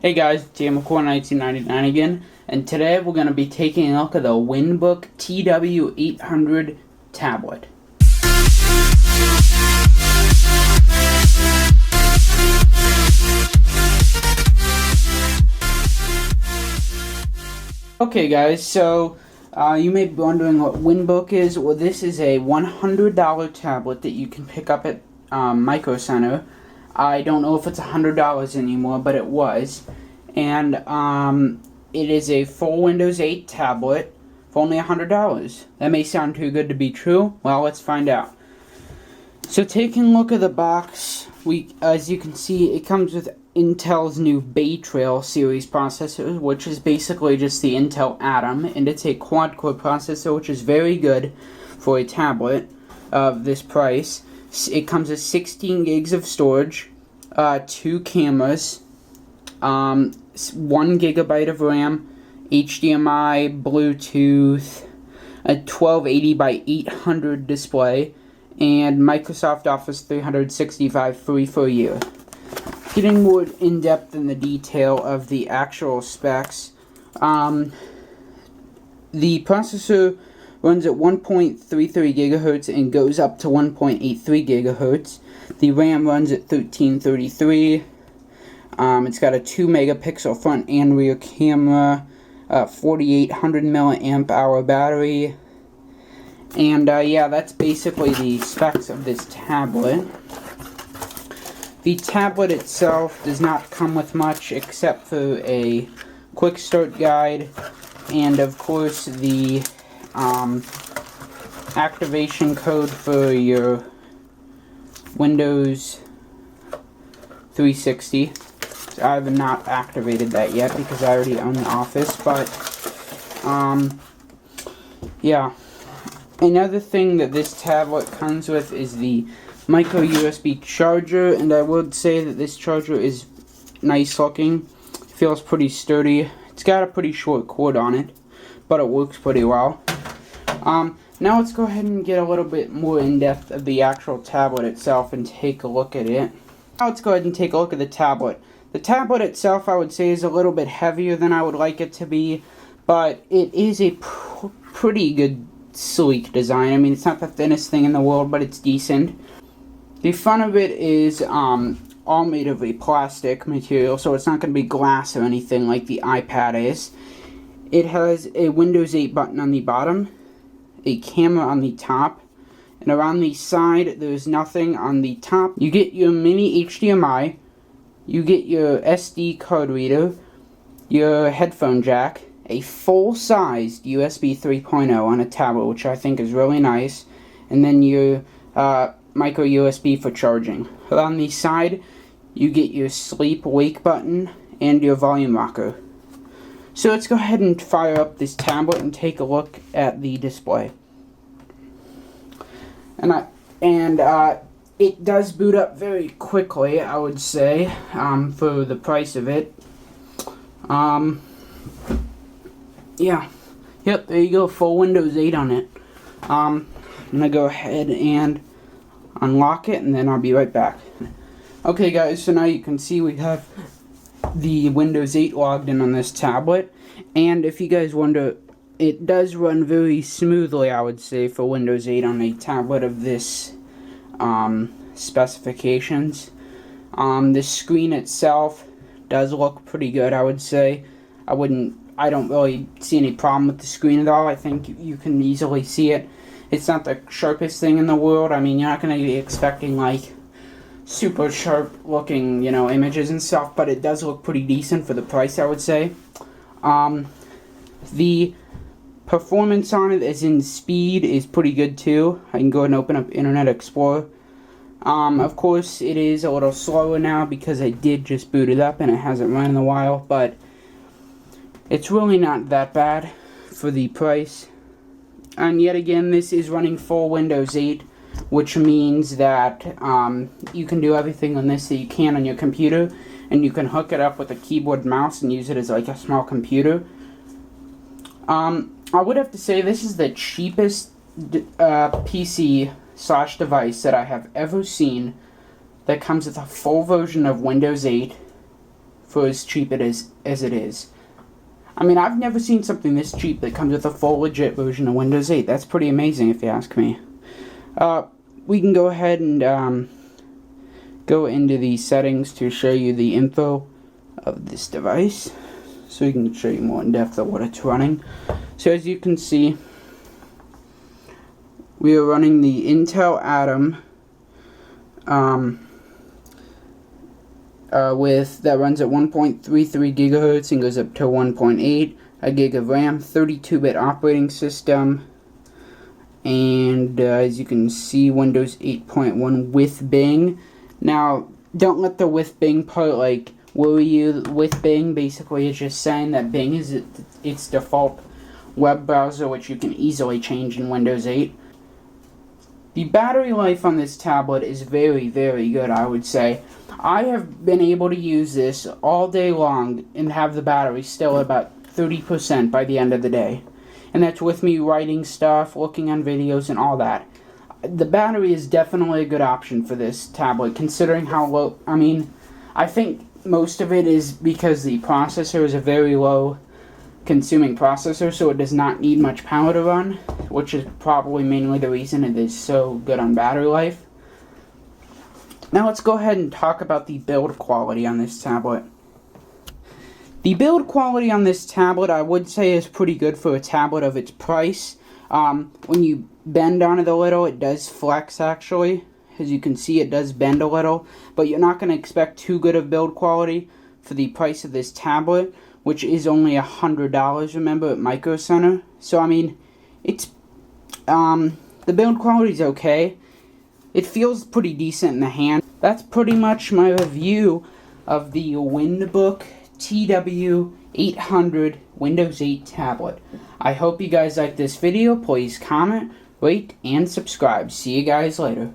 Hey guys, it's TMcore1999 again, and today we're going to be taking a look at the Winbook TW800 tablet. Okay guys, so you may be wondering what Winbook is. Well, this is a $100 tablet that you can pick up at Micro Center. I don't know if it's $100 anymore, but it was. And it is a full Windows 8 tablet for only $100. That may sound too good to be true. Well, let's find out. So taking a look at the box, as you can see, it comes with Intel's new Bay Trail series processor, which is basically just the Intel Atom, and it's a quad-core processor, which is very good for a tablet of this price. It comes with 16 gigs of storage, 2 cameras, 1 gigabyte of RAM, HDMI, Bluetooth, a 1280 by 800 display, and Microsoft Office 365 free for a year. Getting more in depth in the detail of the actual specs, the processor runs at 1.33 gigahertz and goes up to 1.83 gigahertz. The RAM runs at 1333. It's got a 2 megapixel front and rear camera, 4800 milliamp hour battery, and yeah, that's basically the specs of this tablet. The tablet itself does not come with much except for a quick start guide and of course the activation code for your Windows 360. So I have not activated that yet because I already own the Office, but yeah. Another thing that this tablet comes with is the micro USB charger, and I would say that this charger is nice looking. It feels pretty sturdy. It's got a pretty short cord on it, but it works pretty well. Now let's go ahead and get a little bit more in depth of the actual tablet itself and take a look at it. Now let's go ahead and take a look at the tablet. The tablet itself, I would say, is a little bit heavier than I would like it to be, but it is a pretty good, sleek design. I mean, it's not the thinnest thing in the world, but it's decent. The front of it is all made of a plastic material, so it's not going to be glass or anything like the iPad is. It has a Windows 8 button on the bottom, a camera on the top, and around the side there's nothing on the top. You get your mini HDMI, you get your SD card reader, your headphone jack, a full-sized USB 3.0 on a tablet, which I think is really nice, and then your micro USB for charging. On the side, you get your sleep-wake button and your volume rocker. So let's go ahead and fire up this tablet and take a look at the display. It does boot up very quickly, I would say, for the price of it. Yeah. Yep, there you go, full Windows 8 on it. I'm going to go ahead and unlock it, and then I'll be right back. Okay guys, so now you can see we have the Windows 8 logged in on this tablet, and if you guys wonder, it does run very smoothly, I would say, for Windows 8 on a tablet of this specifications. The screen itself does look pretty good, I would say. I don't really see any problem with the screen at all. I think you can easily see it. It's not the sharpest thing in the world. I mean, you're not going to be expecting like super sharp looking, images and stuff, but it does look pretty decent for the price, I would say. The performance on it, as in speed, is pretty good too. I can go ahead and open up Internet Explorer. Of course, it is a little slower now because I did just boot it up and it hasn't run in a while, but it's really not that bad for the price. And yet again, this is running full Windows 8, which means that you can do everything on this that you can on your computer, and you can hook it up with a keyboard and mouse and use it as like a small computer. I would have to say this is the cheapest PC/device that I have ever seen that comes with a full version of Windows 8 for as cheap as it is. I mean, I've never seen something this cheap that comes with a full legit version of Windows 8. That's pretty amazing if you ask me. We can go ahead and go into the settings to show you the info of this device, so we can show you more in depth of what it's running. So as you can see, we are running the Intel Atom that runs at 1.33 gigahertz and goes up to 1.8, a gig of RAM, 32-bit operating system, and as you can see, Windows 8.1 with Bing. Now, don't let the with Bing part like worry you. With Bing basically is just saying that Bing is its default web browser, which you can easily change in Windows 8. The battery life on this tablet is very, very good, I would say. I have been able to use this all day long and have the battery still at about 30% by the end of the day. And that's with me writing stuff, looking on videos, and all that. The battery is definitely a good option for this tablet, considering how low. I mean, I think most of it is because the processor is a very low consuming processor, so it does not need much power to run, which is probably mainly the reason it is so good on battery life. Now let's go ahead and talk about the build quality on this tablet. The build quality on this tablet, I would say, is pretty good for a tablet of its price. When you bend on it a little, it does flex actually. As you can see, it does bend a little, but you're not going to expect too good of build quality for the price of this tablet, which is only $100, remember, at Micro Center. So, I mean, it's, the build quality is okay. It feels pretty decent in the hand. That's pretty much my review of the Winbook TW800 Windows 8 tablet. I hope you guys like this video. Please comment, rate, and subscribe. See you guys later.